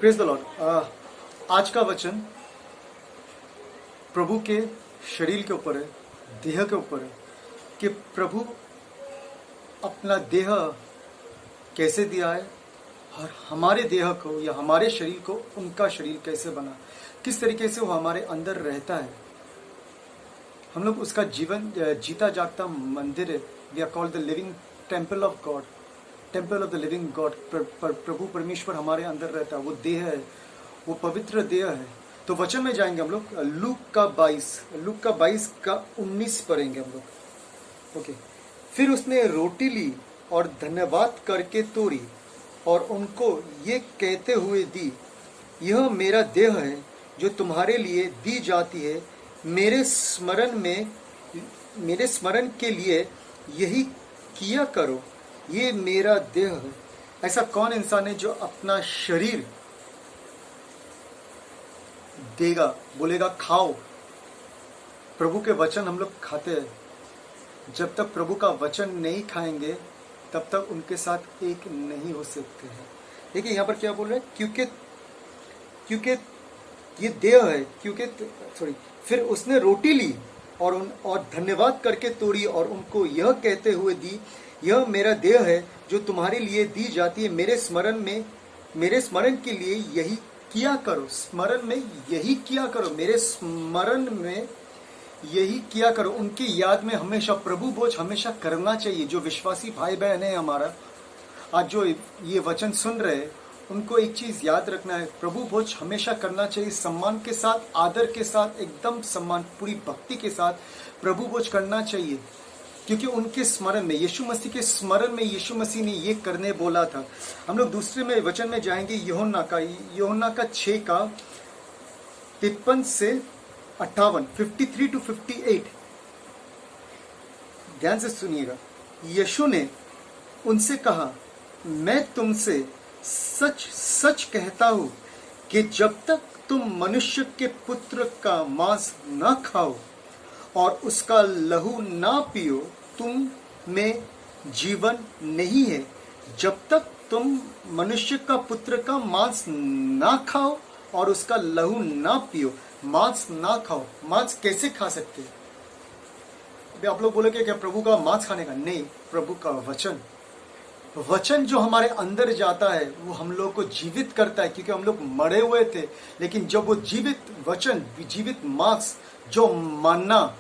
Praise the Lord. आज का वचन प्रभु के शरीर के ऊपर है, देह के ऊपर है कि प्रभु अपना देह कैसे दिया है और हमारे देह को या हमारे शरीर को उनका शरीर कैसे बना, किस तरीके से वो हमारे अंदर रहता है। हम लोग उसका जीवन जीता जागता मंदिर है। We are called the living temple of God, temple of the living God. प्रभु परमेश्वर हमारे अंदर रहता है, वो देह है, वो पवित्र देह है। तो वचन में जाएंगे हम लोग लूक का 22 का 19 पढ़ेंगे हम लोग। ओके। फिर उसने रोटी ली और धन्यवाद करके तोड़ी और उनको ये कहते हुए दी, यह मेरा देह है जो तुम्हारे लिए दी जाती है, मेरे स्मरण के लिए यही किया करो, ये मेरा देह है। ऐसा कौन इंसान है जो अपना शरीर देगा, बोलेगा खाओ। प्रभु के वचन हम लोग खाते हैं, जब तक प्रभु का वचन नहीं खाएंगे तब तक उनके साथ एक नहीं हो सकते हैं। देखिए यहाँ पर क्या बोल रहे हैं, क्योंकि ये देह है, फिर उसने रोटी ली और धन्यवाद करके तोड़ी और उनको यह कहते हुए दी, यह मेरा देह है जो तुम्हारे लिए दी जाती है, मेरे स्मरण के लिए यही किया करो। स्मरण में यही किया करो, मेरे स्मरण में यही किया करो। उनकी याद में हमेशा प्रभु भोज हमेशा करना चाहिए। जो विश्वासी भाई बहन है हमारा, आज जो ये वचन सुन रहे हैं, उनको एक चीज याद रखना है, प्रभु भोज हमेशा करना चाहिए, सम्मान के साथ, आदर के साथ, एकदम सम्मान, पूरी भक्ति के साथ प्रभु भोज करना चाहिए। क्योंकि उनके स्मरण में, यीशु मसीह के स्मरण में यीशु मसीह ने ये करने बोला था। हम लोग दूसरे में वचन में जाएंगे, यूहन्ना का 6 का 53 से 58, 53 to 58। ध्यान से सुनिएगा। यीशु ने उनसे कहा, मैं तुमसे सच सच कहता हूं कि जब तक तुम मनुष्य के पुत्र का मांस न खाओ और उसका लहू ना पियो, तुम में जीवन नहीं है। जब तक तुम मनुष्य का पुत्र का मांस ना खाओ और उसका लहू ना पियो। मांस ना खाओ, मांस कैसे खा सकते हैं? अभी आप लोग बोलोगे क्या प्रभु का मांस खाने का? नहीं, प्रभु का वचन जो हमारे अंदर जाता है वो हम लोग को जीवित करता है। क्योंकि हम लोग मरे हुए थे, लेकिन जब वो जीवित वचन, जीवित मांस, जो मन्ना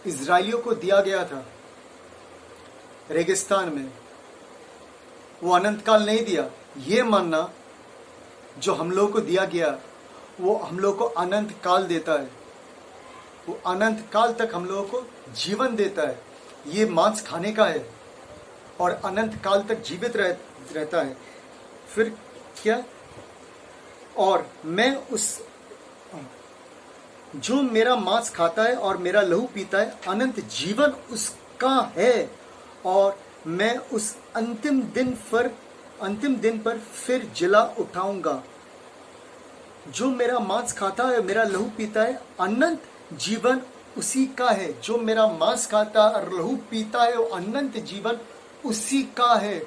इजराइलियों को दिया गया था रेगिस्तान में, वो अनंत काल नहीं दिया। ये मन्ना जो हम लोग को दिया गया, वो हम लोग को अनंत काल देता है। वो अनंत काल तक हम लोगों को जीवन देता है। ये मांस खाने का है और अनंत काल तक जीवित रहता है। फिर क्या? और मैं जो मेरा मांस खाता है और मेरा लहू पीता है, अनंत जीवन उसका है, और मैं उस अंतिम दिन पर फिर जिला उठाऊंगा। जो मेरा मांस खाता है, मेरा लहू पीता है, अनंत जीवन उसी का है। जो मेरा मांस खाता है और लहू पीता है, वो अनंत जीवन उसी का है।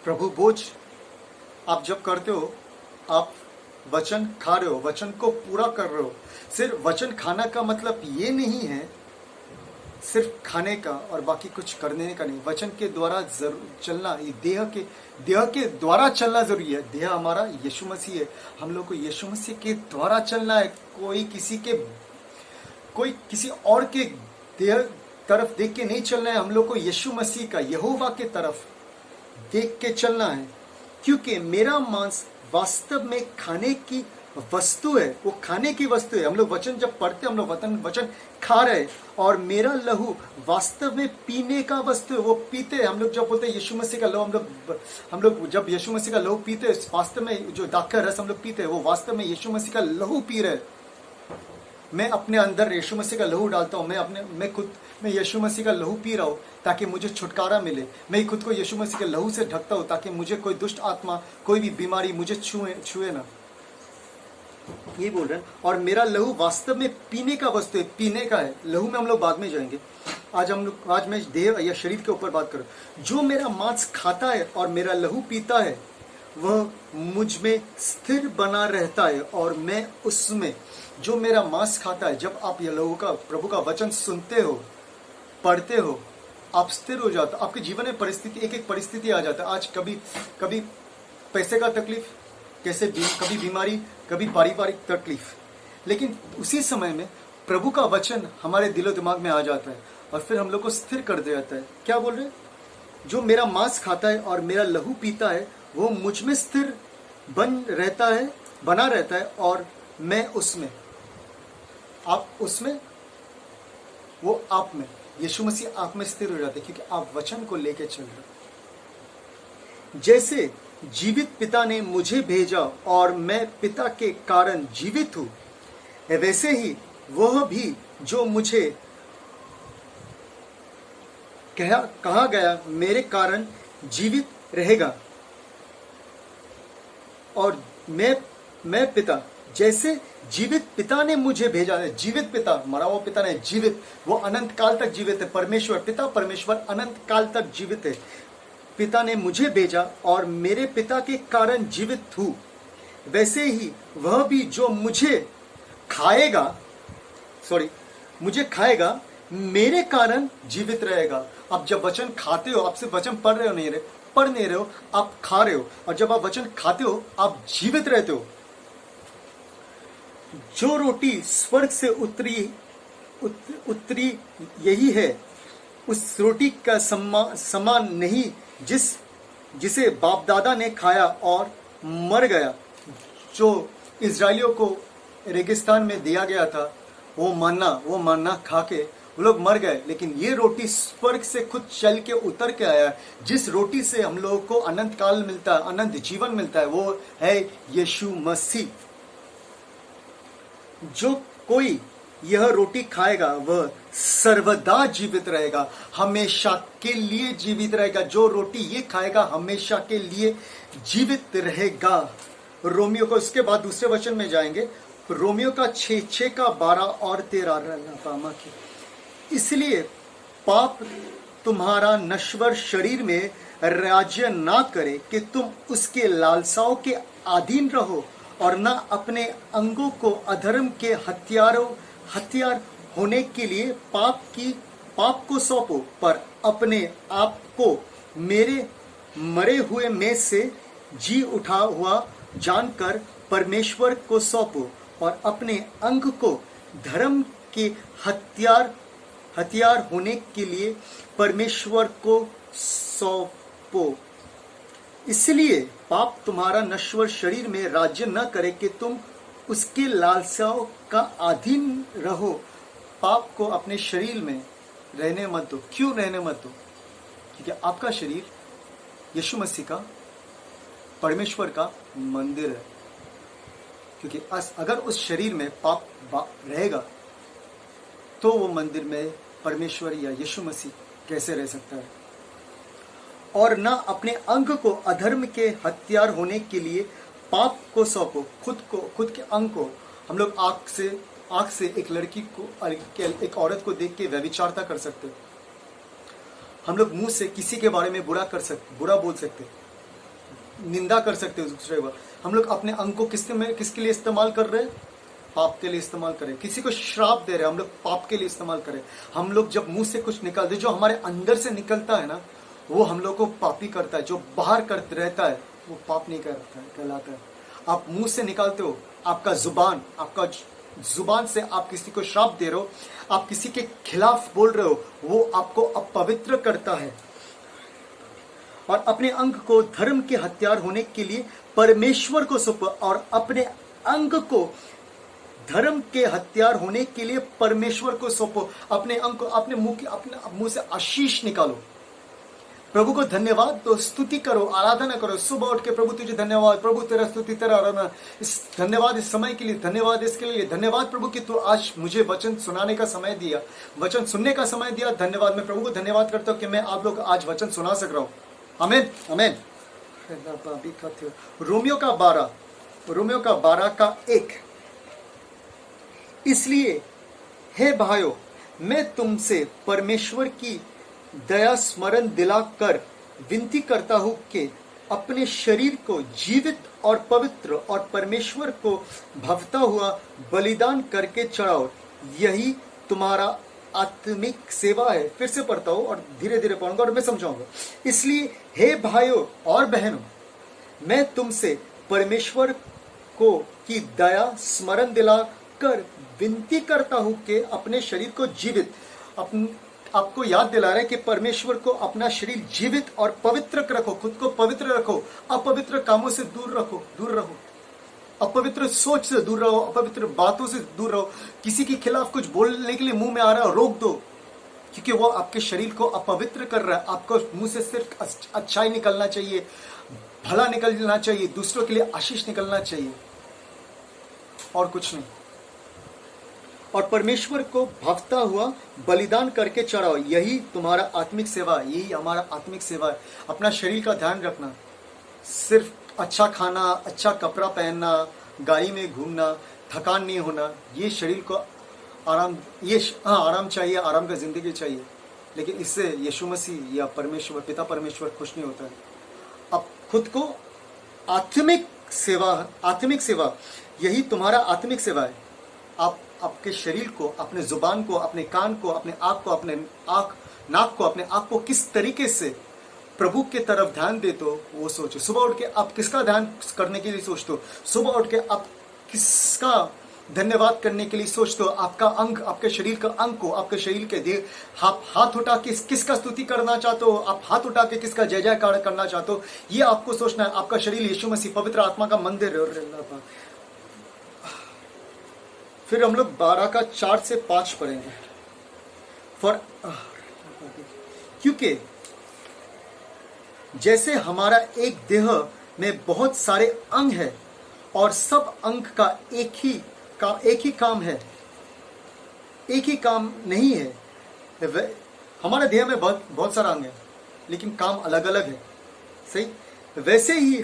प्रभु भोज आप जब करते हो, आप वचन खा रहे हो, वचन को पूरा कर रहे हो। सिर्फ वचन खाना का मतलब ये नहीं है सिर्फ खाने का और बाकी कुछ करने का नहीं। वचन के द्वारा चलना, ये देह के द्वारा चलना जरूरी है। देह हमारा यीशु मसीह है, हम लोग को यीशु मसीह के द्वारा चलना है। कोई किसी और के देह तरफ देख के नहीं चलना है। हम लोग को यीशु मसीह का, यहोवा के तरफ देख के चलना है। क्योंकि मेरा मांस वास्तव में खाने की वस्तु है, वो खाने की वस्तु है। हम लोग वचन जब पढ़ते हैं, हम लोग वचन खा रहे हैं, और मेरा लहू वास्तव में पीने का वस्तु है, वो पीते हैं। हम लोग जब बोलते हैं यीशु मसीह का लहू, हम लोग जब यीशु मसीह का लहू पीते हैं, वास्तव में जो दाखा रस हम लोग पीते हैं, वो वास्तव में यीशु मसीह का लहू पी रहे हैं। मैं अपने अंदर यीशु मसीह का लहू डालता हूँ। मैं यीशु मसीह का लहू पी रहा हूँ ताकि मुझे छुटकारा मिले। मैं खुद को यीशु मसीह के लहू से ढकता हूँ ताकि मुझे कोई दुष्ट आत्मा, कोई भी बीमारी मुझे छुए ना। ये बोल रहे हैं। और मेरा लहू वास्तव में पीने का वस्तु है, पीने का है। लहू में हम लोग बाद में जाएंगे। आज मैं देह या शरीर के ऊपर बात करूँ। जो मेरा मांस खाता है और मेरा लहू पीता है, वह मुझ में स्थिर बना रहता है और मैं उसमें। जो मेरा मांस खाता है, जब आप ये लोगों का प्रभु का वचन सुनते हो, पढ़ते हो, आप स्थिर हो जाते हो। आपके जीवन में परिस्थिति, एक एक परिस्थिति आ जाता है। आज कभी कभी पैसे का तकलीफ, कभी बीमारी, कभी पारिवारिक तकलीफ, लेकिन उसी समय में प्रभु का वचन हमारे दिलो दिमाग में आ जाता है और फिर हम लोग को स्थिर कर दे जाता है। क्या बोल रहे हैं? जो मेरा मांस खाता है और मेरा लहू पीता है, वो मुझ में स्थिर बना रहता है और मैं उसमें। आप उसमें, वो आप में। यीशु मसीह आप में स्थिर हो जाते हैं क्योंकि आप वचन को लेके चल रहे। जैसे जीवित पिता ने मुझे भेजा और मैं पिता के कारण जीवित हूं, वैसे ही वह भी जो मुझे कहा गया मेरे कारण जीवित रहेगा। और मैं पिता, जैसे जीवित पिता ने मुझे भेजा है। जीवित पिता, मरा हुआ पिता ने, जीवित, वो अनंत काल तक जीवित है। परमेश्वर, पिता परमेश्वर अनंत काल तक जीवित है। पिता ने मुझे भेजा और मेरे पिता के कारण जीवित हूं, वैसे ही वह भी जो मुझे खाएगा मेरे कारण जीवित रहेगा। अब जब वचन खाते हो, आप सिर्फ वचन पढ़ नहीं रहे हो, आप खा रहे हो। और जब आप वचन खाते हो, आप जीवित रहते हो। जो रोटी स्वर्ग से उतरी यही है, उस रोटी का समान नहीं जिसे बाप दादा ने खाया और मर गया। जो इजरायलियों को रेगिस्तान में दिया गया था, वो मन्ना खा के वो लोग मर गए, लेकिन ये रोटी स्वर्ग से खुद चल के उतर के आया। जिस रोटी से हम लोगों को अनंत काल मिलता है, अनंत जीवन मिलता है, वो है यीशु मसीह। जो कोई यह रोटी खाएगा वह सर्वदा जीवित रहेगा, हमेशा के लिए जीवित रहेगा। जो रोटी ये खाएगा हमेशा के लिए जीवित रहेगा। रोमियो को, उसके बाद दूसरे वचन में जाएंगे, रोमियो का 6 का 12 और 13। इसलिए पाप तुम्हारा नश्वर शरीर में राज्य ना करे कि तुम उसके लालसाओं के अधीन रहो, और न अपने अंगों को अधर्म के हथियार होने के लिए पाप को सौंपो, पर अपने आप को मेरे मरे हुए में से जी उठा हुआ जानकर परमेश्वर को सौंपो, और अपने अंग को धर्म के हथियार होने के लिए परमेश्वर को सौंपो। इसलिए पाप तुम्हारा नश्वर शरीर में राज्य न करे कि तुम उसके लालसाओं का अधीन रहो। पाप को अपने शरीर में रहने मत दो। क्यों रहने मत दो? क्योंकि आपका शरीर यीशु मसीह का, परमेश्वर का मंदिर है। क्योंकि अगर उस शरीर में पाप रहेगा तो वो मंदिर में परमेश्वर या यीशु मसीह कैसे रह सकता है? और न अपने अंग को अधर्म के हथियार होने के लिए पाप को सौंपो। खुद के अंग को, हम लोग आंख से एक लड़की को, एक औरत को देख के व्यभिचारता कर सकते। हम लोग मुंह से किसी के बारे में बुरा बोल सकते, निंदा कर सकते दूसरे को। हम लोग अपने अंग को किसके लिए इस्तेमाल कर रहे हैं? पाप के लिए इस्तेमाल करें। किसी को श्राप दे रहे हैं, हम लोग पाप के लिए इस्तेमाल करें। हम लोग जब मुंह से कुछ निकालते, जो हमारे अंदर से निकलता है ना, वो हम लोग को पापी करता है। जो बाहर करते रहता है वो पाप नहीं करता है, कहलाता है। आप मुंह से निकालते हो, आपका जुबान से आप किसी को श्राप दे रहे हो, आप किसी के खिलाफ बोल रहे हो, वो आपको अपवित्र करता है। और अपने अंग को धर्म के हथियार होने के लिए परमेश्वर को सौंपो, और अपने अंग को धर्म के हथियार होने के लिए परमेश्वर को सौंपो। अपने अंग को, अपने मुंह से आशीष निकालो, प्रभु को धन्यवाद दो, स्तुति करो, आराधना करो। सुबह उठ के प्रभु तुझे धन्यवाद, प्रभु तेरा स्तुति तेरा आराधना। धन्यवाद इस समय के लिए, धन्यवाद इसके लिए, धन्यवाद प्रभु कि तू आज मुझे वचन सुनाने का समय दिया, वचन सुनने का समय दिया। धन्यवाद, मैं प्रभु को धन्यवाद करता हूँ कि मैं आप लोग आज वचन सुना सक रहा हूँ। आमीन आमीन। रोमियो का 12 का 1। इसलिए हे भाइयों, मैं तुमसे परमेश्वर की दया स्मरण दिलाकर विनती करता हूं कि अपने शरीर को जीवित और पवित्र और परमेश्वर को भवता हुआ बलिदान करके चढ़ाओ, यही तुम्हारा आत्मिक सेवा है। फिर से पढ़ता हूं और धीरे धीरे पढ़ूंगा और मैं समझाऊंगा। इसलिए हे भाइयों और बहनों, मैं तुमसे परमेश्वर को की दया स्मरण दिलाकर विनती करता हूं कि अपने शरीर को जीवित, आपको याद दिला रहा है कि परमेश्वर को अपना शरीर जीवित और पवित्र रखो, खुद को पवित्र रखो, अपवित्र कामों से दूर रहो, अपवित्र सोच से दूर रहो, अपवित्र बातों से दूर रहो। किसी के खिलाफ कुछ बोलने के लिए मुंह में आ रहा है, रोक दो, क्योंकि वो आपके शरीर को अपवित्र कर रहा है। आपको मुंह से सिर्फ अच्छाई निकलना चाहिए, भला निकलना चाहिए, दूसरों के लिए आशीष निकलना चाहिए और कुछ नहीं। और परमेश्वर को भवता हुआ बलिदान करके चढ़ाओ, यही तुम्हारा आत्मिक सेवा है, यही हमारा आत्मिक सेवा है। अपना शरीर का ध्यान रखना, सिर्फ अच्छा खाना, अच्छा कपड़ा पहनना, गाड़ी में घूमना, थकान नहीं होना, ये शरीर को आराम, आराम चाहिए, आराम का जिंदगी चाहिए, लेकिन इससे यीशु मसीह या परमेश्वर, पिता परमेश्वर खुश नहीं होता है। अब खुद को आत्मिक सेवा यही तुम्हारा आत्मिक सेवा है। आप आपके शरीर को, अपने जुबान को, अपने कान को, अपने नाक को, अपने आँख को किस तरीके से प्रभु के तरफ ध्यान देते हो वो सोचो। सुबह उठ के आप किसका ध्यान करने के लिए सोचते हो? सुबह उठ के आप किसका धन्यवाद करने के लिए सोचते हो? आपका अंग, आपके शरीर का अंग को, आपके शरीर के देह, आप हाथ उठा के किसका स्तुति करना चाहते हो? आप हाथ उठा के किसका जय जयकार करना चाहते हो? ये आपको सोचना है। आपका शरीर यीशु मसीह पवित्र आत्मा का मंदिर है। फिर हम लोग 12 का 4 से 5 पढ़ेंगे। क्योंकि जैसे हमारा एक देह में बहुत सारे अंग है और सब अंग का एक ही काम है, एक ही काम नहीं है। हमारे देह में बहुत सारा अंग है, लेकिन काम अलग अलग है, सही। वैसे ही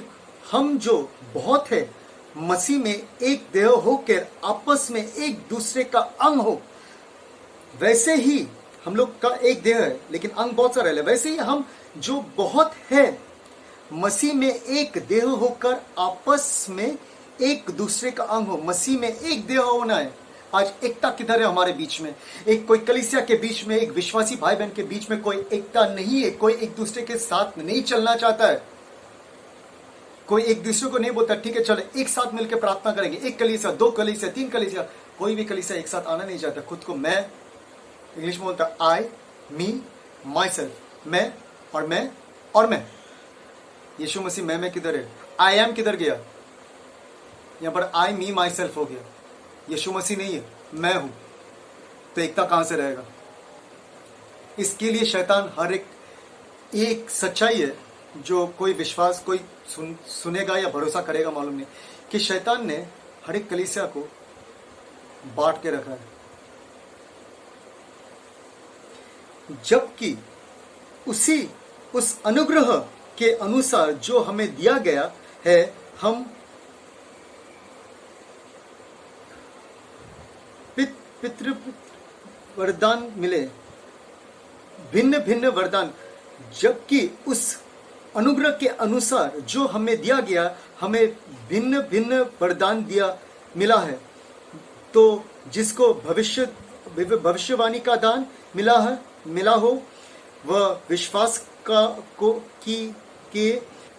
हम जो बहुत है मसीह में एक देह होकर आपस में एक दूसरे का अंग हो, वैसे ही हम लोग का एक देह है लेकिन अंग बहुत सारे हैं। वैसे ही हम जो बहुत है मसीह में एक देह होकर आपस में एक दूसरे का अंग हो। मसीह में एक देह होना है। आज एकता किधर है हमारे बीच में? एक कोई कलीसिया के बीच में, एक विश्वासी भाई बहन के बीच में कोई एकता नहीं है। कोई एक दूसरे के साथ नहीं चलना चाहता है। कोई एक दूसरे को नहीं बोलता ठीक है चलो एक साथ मिलकर प्रार्थना करेंगे। एक कलीसिया, 2 कलीसिया, 3 कलीसिया, कोई भी कलीसिया एक साथ आना नहीं चाहता। खुद को मैं, इंग्लिश में बोलता आई, मी, माई सेल्फ, मैं और मैं और मैं। यीशु मसीह मैं किधर है? आई एम किधर गया? यहां पर आई, मी, माई सेल्फ हो गया। यीशु मसीह नहीं है, मैं हूं। तो एकता कहां से रहेगा? इसके लिए शैतान हर एक सच्चाई है जो कोई विश्वास, कोई सुनेगा या भरोसा करेगा मालूम नहीं, कि शैतान ने हर एक कलीसिया को बांट के रखा है, जबकि उस अनुग्रह के अनुसार जो हमें दिया गया है, हम पितृ वरदान मिले, भिन्न भिन्न वरदान, जबकि उस अनुग्रह के अनुसार जो हमें दिया गया, हमें भिन्न भिन्न वरदान मिला है। तो जिसको भविष्यवाणी का दान मिला हो वह विश्वास के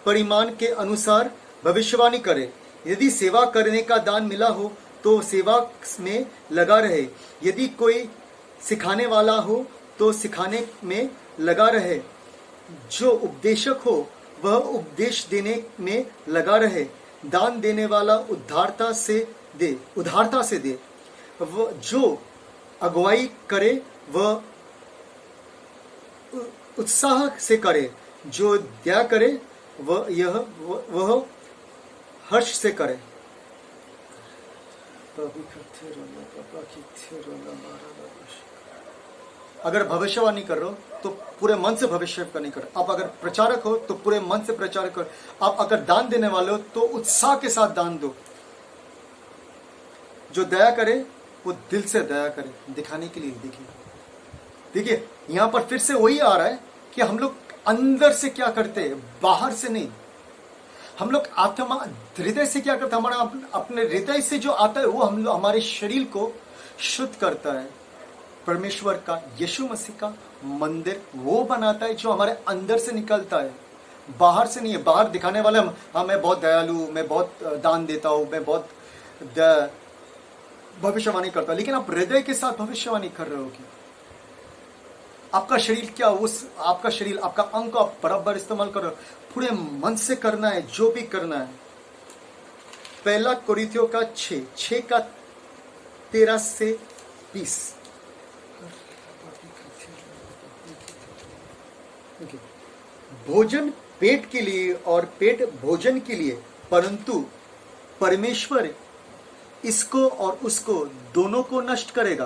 परिमाण के अनुसार भविष्यवाणी करे। यदि सेवा करने का दान मिला हो तो सेवा में लगा रहे। यदि कोई सिखाने वाला हो तो सिखाने में लगा रहे। जो उपदेशक हो वह उपदेश देने में लगा रहे। दान देने वाला उदारता से दे। वह जो अगुवाई करे वह उत्साह से करे। जो दया करे वह हर्ष से करे। अगर भविष्यवाणी कर रहे हो तो पूरे मन से भविष्यवाणी करो। आप अगर प्रचारक हो तो पूरे मन से प्रचार करो। आप अगर दान देने वाले हो तो उत्साह के साथ दान दो। जो दया करे वो दिल से दया करे, दिखाने के लिए देखिए यहां पर फिर से वही आ रहा है कि हम लोग अंदर से क्या करते हैं, बाहर से नहीं। हम लोग आत्मा हृदय से क्या करते हैं, हमारा अपने हृदय से जो आता है वो हम लोग हमारे शरीर को शुद्ध करता है। परमेश्वर का, यीशु मसीह का मंदिर वो बनाता है जो हमारे अंदर से निकलता है, बाहर से नहीं है। बाहर दिखाने वाले हम, हाँ मैं बहुत दयालु, मैं बहुत दान देता हूँ, मैं बहुत भविष्यवाणी करता हूँ, लेकिन आप हृदय के साथ भविष्यवाणी कर रहे हो कि आपका शरीर क्या, उस आपका शरीर, आपका अंग को आप बराबर इस्तेमाल कर रहे हो, पूरे मन से करना है जो भी करना है। पहला कोरिन्थियों का 6 का 13 से 20। भोजन पेट के लिए और पेट भोजन के लिए, परंतु परमेश्वर इसको और उसको दोनों को नष्ट करेगा।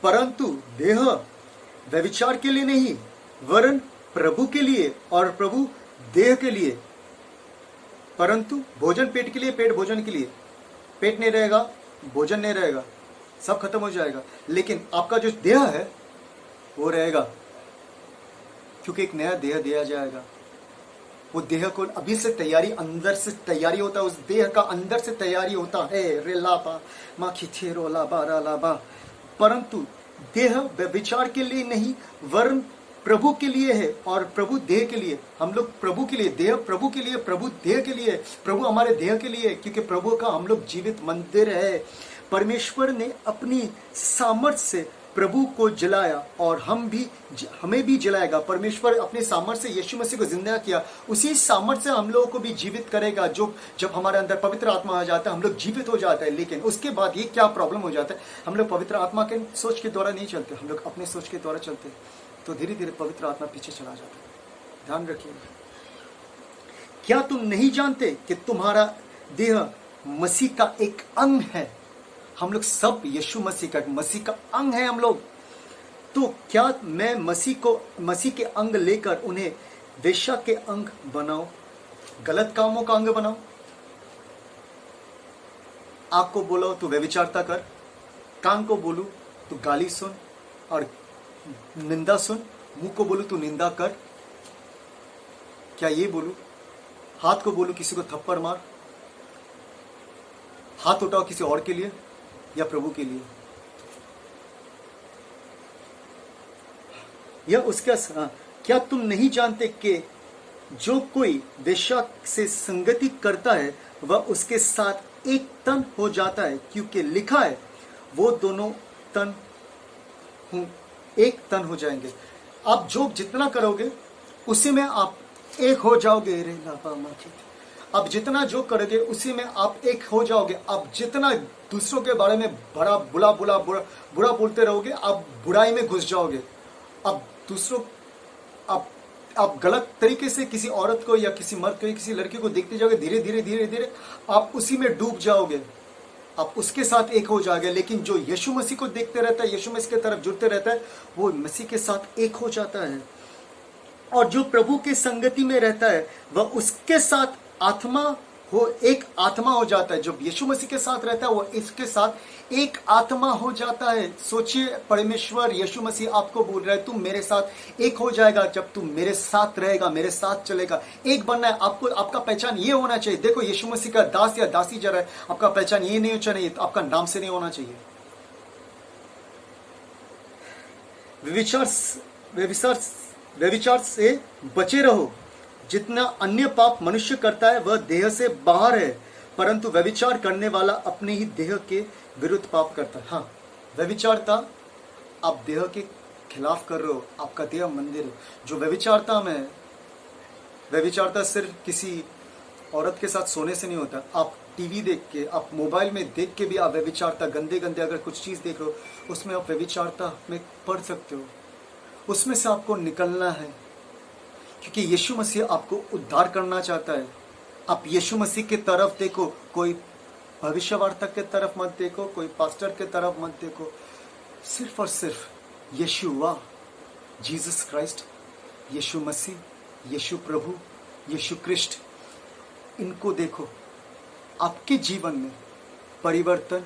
परंतु देह व्यभिचार के लिए नहीं, वरन प्रभु के लिए और प्रभु देह के लिए। परंतु भोजन पेट के लिए, पेट भोजन के लिए। पेट नहीं रहेगा, भोजन नहीं रहेगा, सब खत्म हो जाएगा, लेकिन आपका जो देह है वो रहेगा, क्योंकि एक नया देह दिया जाएगा। वो देह को अभी से तैयारी, अंदर से तैयारी होता है, उस देह का अंदर से तैयारी होता है। रे लाबा मा खिथेरो लाबा रा लाबा। परंतु देह व्यभिचार के लिए नहीं, वरन प्रभु के लिए है और प्रभु देह के लिए। हम लोग प्रभु के लिए, देह प्रभु के लिए, प्रभु देह के लिए, प्रभु हमारे देह के लिए, क्योंकि प्रभु का हम लोग जीवित मंदिर है। परमेश्वर ने अपनी सामर्थ्य से प्रभु को जलाया और हमें भी जलाएगा। परमेश्वर अपने सामर्थ्य से यीशु मसीह को जिंदा किया, उसी सामर्थ्य से हम लोगों को भी जीवित करेगा। जो जब हमारे अंदर पवित्र आत्मा आ जाता है, हम लोग जीवित हो जाते हैं। लेकिन उसके बाद ये क्या प्रॉब्लम हो जाता है, हम लोग पवित्र आत्मा के सोच के द्वारा नहीं चलते, हम लोग अपने सोच के द्वारा चलते, तो धीरे धीरे पवित्र आत्मा पीछे चला जाता है। ध्यान रखिए। क्या तुम नहीं जानते कि तुम्हारा देह मसीह का एक अंग है? हम लोग सब यीशु मसीह का अंग है हम लोग। तो क्या मैं मसीह के अंग लेकर उन्हें वेश्या के अंग बनाऊं, गलत कामों का अंग बनाऊं? आंख को बोलो तो व्यभिचारता कर, कान को बोलूं तो गाली सुन और निंदा सुन, मुंह को बोलूं तो निंदा कर। क्या ये बोलूं? हाथ को बोलूं किसी को थप्पड़ मार, हाथ उठाओ किसी और के लिए या प्रभु के लिए? या उसका क्या तुम नहीं जानते कि जो कोई वेश्या से संगति करता है वह उसके साथ एक तन हो जाता है, क्योंकि लिखा है वो दोनों तन एक तन हो जाएंगे। आप जो जितना करोगे उसी में आप एक हो जाओगे। रे लापा माखी, अब जितना जो करोगे उसी में आप एक हो जाओगे। अब जितना दूसरों के बारे में बुरा बोलते रहोगे, आप बुराई में घुस जाओगे। अब दूसरों आप गलत तरीके से किसी औरत को या किसी मर्द को या किसी लड़की को देखते जाओगे, धीरे धीरे आप उसी में डूब जाओगे, आप उसके साथ एक हो जाओगे। लेकिन जो यीशु मसीह को देखते रहता है, यीशु मसीह की तरफ जुड़ते रहता है, वो मसीह के साथ एक हो जाता है। और जो प्रभु के संगति में रहता है वह उसके साथ एक आत्मा हो जाता है। जब यीशु मसीह के साथ रहता है वो इसके साथ एक आत्मा हो जाता है। सोचिए, परमेश्वर यीशु मसीह आपको बोल रहा है तुम मेरे साथ एक हो जाएगा जब तुम मेरे साथ रहेगा, मेरे साथ चलेगा। एक बनना है आपको। आपका पहचान ये होना चाहिए। देखो, यीशु मसीह का दास या दासी जरा है, आपका पहचान ये नहीं होना चाहिए, तो आपका नाम से नहीं होना चाहिए। व्यभिचार से बचे रहो। जितना अन्य पाप मनुष्य करता है वह देह से बाहर है, परंतु व्यभिचार करने वाला अपने ही देह के विरुद्ध पाप करता है। हाँ, व्यभिचारता आप देह के खिलाफ कर रहे हो, आपका देह मंदिर है। जो व्यभिचारता सिर्फ किसी औरत के साथ सोने से नहीं होता। आप टीवी देख के, आप मोबाइल में देख के भी आप व्यभिचारता, गंदे अगर कुछ चीज देख रहे हो, उसमें आप व्यभिचारता में पढ़ सकते हो। उसमें से आपको निकलना है, क्योंकि यीशु मसीह आपको उद्धार करना चाहता है। आप यीशु मसीह की तरफ देखो, कोई भविष्यवार्तक की तरफ मत देखो, कोई पास्टर की तरफ मत देखो। सिर्फ और सिर्फ यीशुआ, जीसस क्राइस्ट, यीशु मसीह, यीशु प्रभु, यीशु क्रिस्ट, इनको देखो। आपके जीवन में परिवर्तन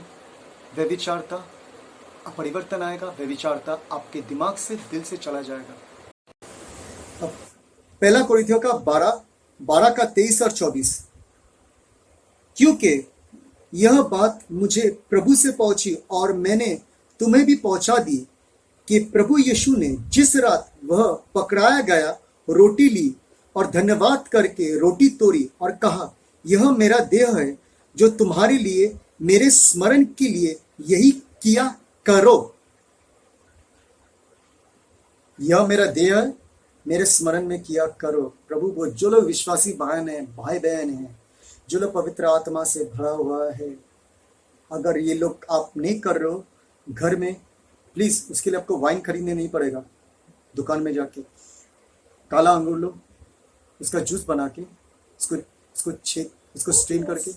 आएगा। व्यभिचारता आपके दिमाग से, दिल से चला जाएगा। अब पहला कोरिन्थियों का 12 का 23 और 24। क्योंकि यह बात मुझे प्रभु से पहुंची और मैंने तुम्हें भी पहुंचा दी कि प्रभु यीशु ने जिस रात वह पकड़ाया गया रोटी ली और धन्यवाद करके रोटी तोड़ी और कहा, यह मेरा देह है जो तुम्हारे लिए मेरे स्मरण के लिए यही किया करो। यह मेरा देह है, मेरे स्मरण में किया करो। प्रभु वो जो लोग विश्वासी भाई बहन हैं, जो लोग पवित्र आत्मा से भरा हुआ है, अगर ये लोग आप नहीं कर रहे हो घर में, प्लीज उसके लिए आपको वाइन खरीदने नहीं पड़ेगा। दुकान में जाके काला अंगूर लो, उसका जूस बना के उसको स्ट्रेन करके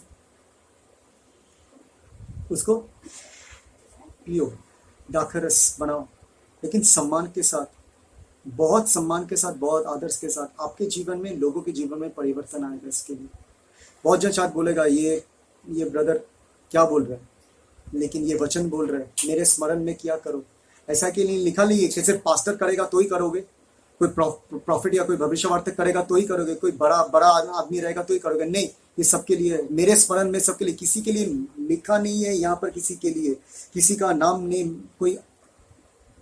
उसको पियो, दाखर रस बनाओ, लेकिन सम्मान के साथ, बहुत सम्मान के साथ, बहुत आदर्श के साथ। आपके जीवन में, लोगों के जीवन में परिवर्तन आएगा। इसके लिए बहुत जन शायद बोलेगा ये ब्रदर क्या बोल रहा है, लेकिन ये वचन बोल रहा है मेरे स्मरण में किया करो। ऐसा कि नहीं लिखा नहीं है कि सिर्फ पास्टर करेगा तो ही करोगे, कोई प्रॉफिट या कोई भविष्यवार्तक करेगा तो ही करोगे, कोई बड़ा आदमी रहेगा तो ही करोगे। नहीं, ये सबके लिए है, मेरे स्मरण में सबके लिए। किसी के लिए लिखा नहीं है यहाँ पर, किसी के लिए किसी का नाम नहीं,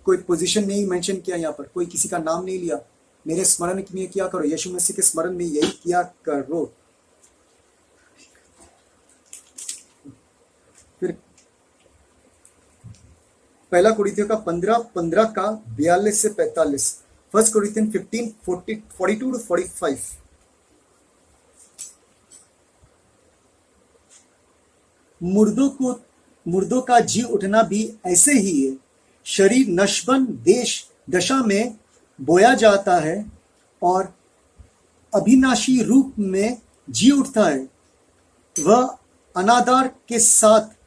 कोई पोजीशन नहीं मेंशन किया यहाँ पर, कोई किसी का नाम नहीं लिया। मेरे स्मरण में किया करो, यीशु मसीह के स्मरण में यही किया करो। फिर पहला कुरिन्थियों का 15 का 42 से 45, फर्स्ट कुरिन्थियन 15:42 to 45। मुर्दों का जी उठना भी ऐसे ही है। शरीर नश्वन दशा में बोया जाता है और अविनाशी रूप में जी उठता है। वह अनादर के साथ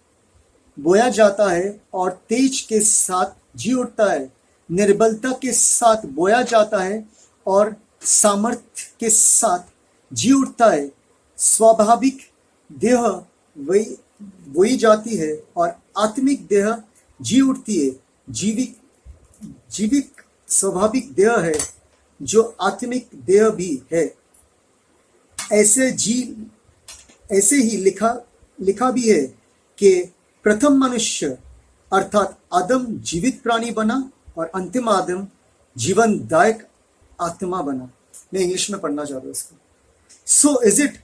बोया जाता है और तेज के साथ जी उठता है। निर्बलता के साथ बोया जाता है और सामर्थ्य के साथ जी उठता है। स्वाभाविक देह बोई जाती है और आत्मिक देह जी उठती है। जीविक स्वाभाविक देह है जो आत्मिक देह भी है। ऐसे ही लिखा भी है कि प्रथम मनुष्य अर्थात आदम जीवित प्राणी बना और अंतिम आदम जीवनदायक आत्मा बना। मैं इंग्लिश में पढ़ना चाह रहा हूँ इसको। So is it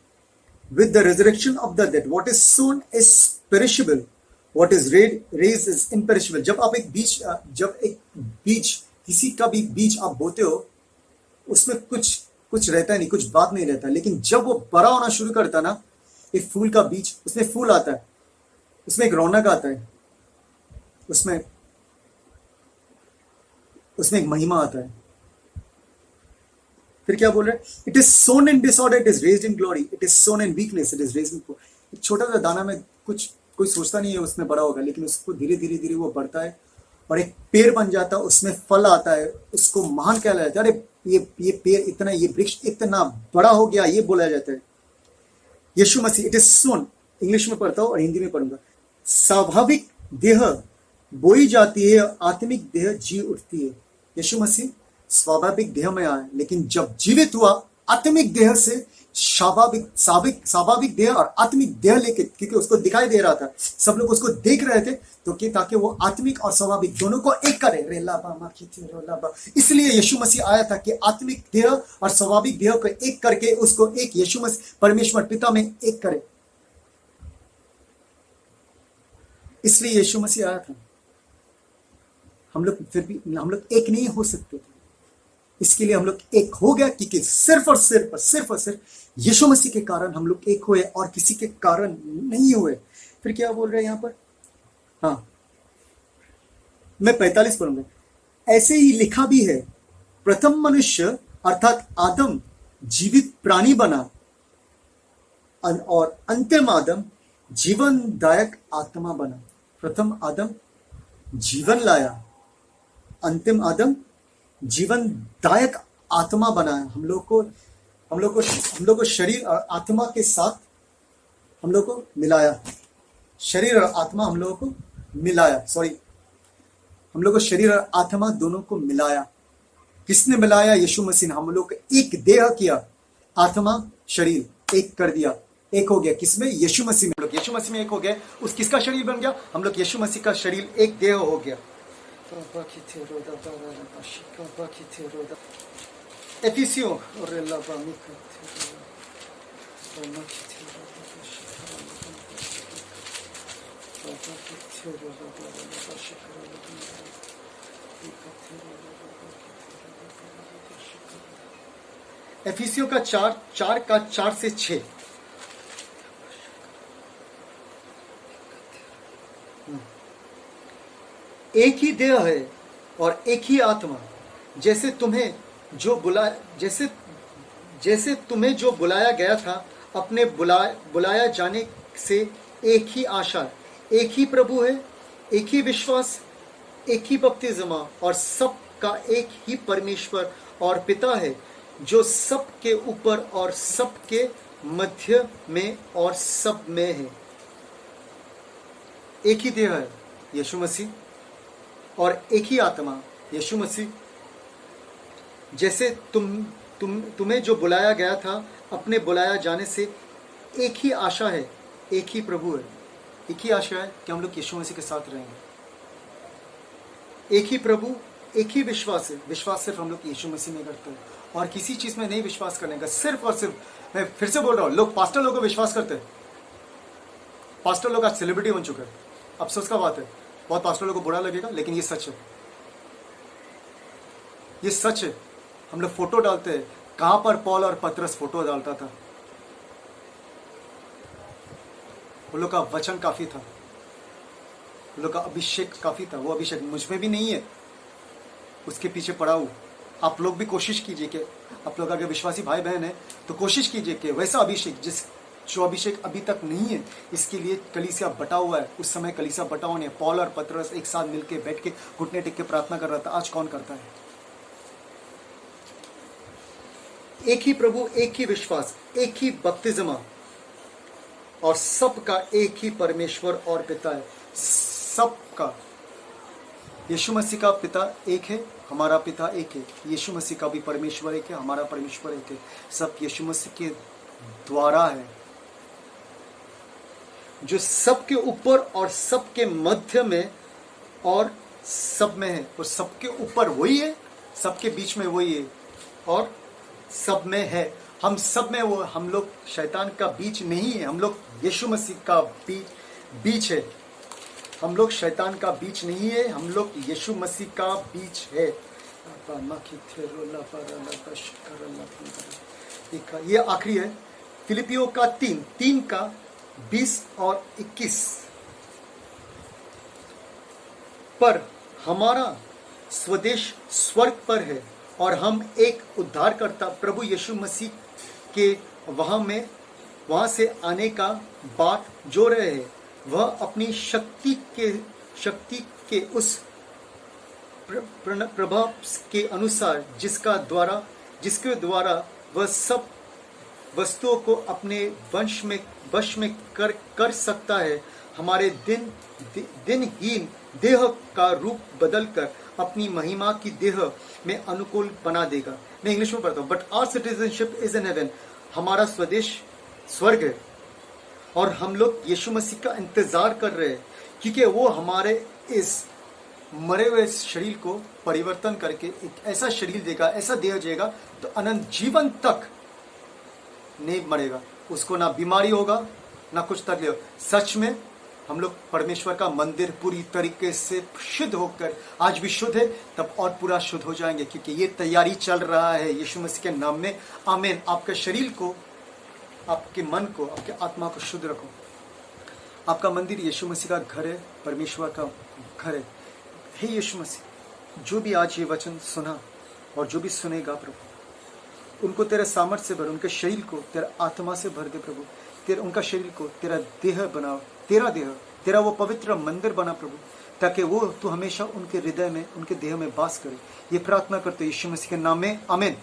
with the resurrection of the dead, what is sown is perishable, what is raised is imperishable। जब एक बीज किसी का भी बीज आप बोते हो, उसमें कुछ रहता है नहीं, कुछ बात नहीं रहता, लेकिन जब वो बड़ा होना शुरू करता ना, एक फूल का बीज, उसमें फूल आता है, उसमें एक रौनक आता है, उसमें एक महिमा आता है। फिर क्या बोल रहे हैं? It is sown in disorder, it is raised in glory, it is sown in weakness, it is raised in. एक छोटा सा दाना में कोई सोचता नहीं है उसमें बड़ा होगा, लेकिन उसको धीरे धीरे वो बढ़ता है और एक पेड़ बन जाता है, उसमें फल आता है, उसको महान कहलाया जाता है। अरे ये पेड़ इतना, ये वृक्ष इतना बड़ा हो गया, ये बोला जाता है। यीशु मसीह, इट इज सोन, इंग्लिश में पढ़ता हूँ और हिंदी में पढ़ूंगा। स्वाभाविक देह बोई जाती है, आत्मिक देह जी उठती है। यीशु मसीह स्वाभाविक देह में आया, लेकिन जब जीवित हुआ आत्मिक देह से स्वाभाविक देह और आत्मिक देह लेके, क्योंकि उसको दिखाई दे रहा था, सब लोग उसको देख रहे थे, तो कि ताकि वो आत्मिक और स्वाभाविक दोनों को एक करे। इसलिए यीशु मसीह आया था कि आत्मिक देह और स्वाभाविक देह को एक करके उसको एक यीशु मसीह परमेश्वर पिता में एक करे। इसलिए यीशु मसीह आया था। हम लोग फिर भी एक नहीं हो सकते थे, इसके लिए हम लोग एक हो गया, क्योंकि सिर्फ और सिर्फ यीशु मसीह के कारण हम लोग एक हुए और किसी के कारण नहीं हुए। फिर क्या बोल रहे हैं यहाँ पर? हाँ, मैं 45 पढ़ूंगा। ऐसे ही लिखा भी है, प्रथम मनुष्य अर्थात आदम जीवित प्राणी बना और अंतिम आदम जीवनदायक आत्मा बना। प्रथम आदम जीवन लाया, अंतिम आदम जीवनदायक आत्मा बनाया। हम लोग को शरीर और आत्मा के साथ हम लोग को मिलाया। शरीर और आत्मा हम लोगों को मिलाया, हम लोग को शरीर और आत्मा दोनों को मिलाया। किसने मिलाया? यीशु मसीह ने। हम लोग को एक देह किया, आत्मा शरीर एक कर दिया। एक हो गया किसमें? यीशु मसीह में। हम लोग यीशु मसीह में एक हो गए। उस किसका शरीर बन गया? हम लोग यीशु मसीह का शरीर, एक देह हो गया। एफिसियों एफिसियों का 4:4 से 6। एक ही देह है और एक ही आत्मा, जैसे तुम्हें जो बुलाया गया था अपने बुलाया जाने से, एक ही आशा, एक ही प्रभु है, एक ही विश्वास, एक ही बपतिस्मा, और सब का एक ही परमेश्वर और पिता है, जो सब के ऊपर और सब के मध्य में और सब में है। एक ही देह है यीशु मसीह, और एक ही आत्मा यीशु मसीह, जैसे तुम्हें जो बुलाया गया था अपने बुलाया जाने से, एक ही आशा है, एक ही प्रभु है। एक ही आशा है कि हम लोग यीशु मसीह के साथ रहेंगे। एक ही प्रभु, एक ही विश्वास है। विश्वास सिर्फ हम लोग यीशु मसीह में करते हैं और किसी चीज में नहीं विश्वास करने का। सिर्फ और सिर्फ, मैं फिर से बोल रहा हूं, लोग पास्टर लोगों को विश्वास करते हैं। पास्टर लोग आज सेलिब्रिटी बन चुके हैं। अफसोस का बात है, बहुत पास्टर लोगों को बुरा लगेगा, लेकिन ये सच है। ये सच है। हम लोग फोटो डालते हैं। कहां पर पौल और पतरस फोटो डालता था? वो लोग का वचन काफी था, वो लोग का अभिषेक काफी था। वो अभिषेक मुझ में भी नहीं है, उसके पीछे पड़ा हूं। आप लोग भी कोशिश कीजिए कि आप लोग अगर विश्वासी भाई बहन है तो कोशिश कीजिए कि वैसा अभिषेक, जो अभिषेक अभी तक नहीं है, इसके लिए कलीसिया बटा हुआ है। उस समय कलीसिया बटा हुआ नहीं है। पौल और पतरस एक साथ मिलके बैठ के घुटने टेक के प्रार्थना कर रहा था। आज कौन करता है? एक ही प्रभु, एक ही विश्वास, एक ही बपतिस्मा, और सबका एक ही परमेश्वर और पिता है। सबका। यीशु मसीह का पिता एक है, हमारा पिता एक है। यीशु मसीह का भी परमेश्वर एक है, हमारा परमेश्वर एक है। सब यीशु मसीह के द्वारा है, जो सबके ऊपर और सबके मध्य में और सब में है। और सबके ऊपर वही है, सबके बीच में वही है, और सब में है। हम सब में वो, हम लोग शैतान का बीच नहीं है, हम लोग यीशु मसीह का बीच है। हम लोग शैतान का बीच नहीं है, हम लोग यीशु मसीह का बीच है। ये आखिरी है, फिलिपियों का 3:20 और 21। पर हमारा स्वदेश स्वर्ग पर है, और हम एक उद्धारकर्ता प्रभु यीशु मसीह के वहां से आने का बाट जो रहे हैं। वह अपनी शक्ति के उस प्रभाव के अनुसार, जिसके द्वारा वह सब वस्तुओं को अपने वश में कर सकता है, हमारे दिनहीन देह का रूप बदलकर अपनी महिमा की देह में अनुकूल बना देगा। मैं इंग्लिश में पढ़ता हूँ। But our citizenship is in heaven. हमारा स्वदेश स्वर्ग है, और हम लोग यीशु मसीह का इंतजार कर रहे हैं, क्योंकि वो हमारे इस मरे हुए शरीर को परिवर्तन करके एक ऐसा शरीर देगा, ऐसा देह देगा, तो अनंत जीवन तक नहीं मरेगा। उसको ना बीमारी होगा, ना कुछ तकलीफ। सच में हम लोग परमेश्वर का मंदिर पूरी तरीके से शुद्ध होकर, आज भी शुद्ध है, तब और पूरा शुद्ध हो जाएंगे, क्योंकि ये तैयारी चल रहा है यीशु मसीह के नाम में। आमीन। आपके शरीर को, आपके मन को, आपके आत्मा को शुद्ध रखो। आपका मंदिर यीशु मसीह का घर है, परमेश्वर का घर है। हे यीशु मसीह, जो भी आज ये वचन सुना और जो भी सुनेगा प्रभु, उनको तेरे सामर्थ्य से भर, उनके शरीर को तेरा आत्मा से भर दे प्रभु। उनका शरीर को तेरा देह बनाओ, तेरा देह, तेरा वो पवित्र मंदिर बना प्रभु, ताकि वो तू हमेशा उनके हृदय में, उनके देह में वास करे। ये प्रार्थना करते यीशु मसीह के नाम में, आमीन।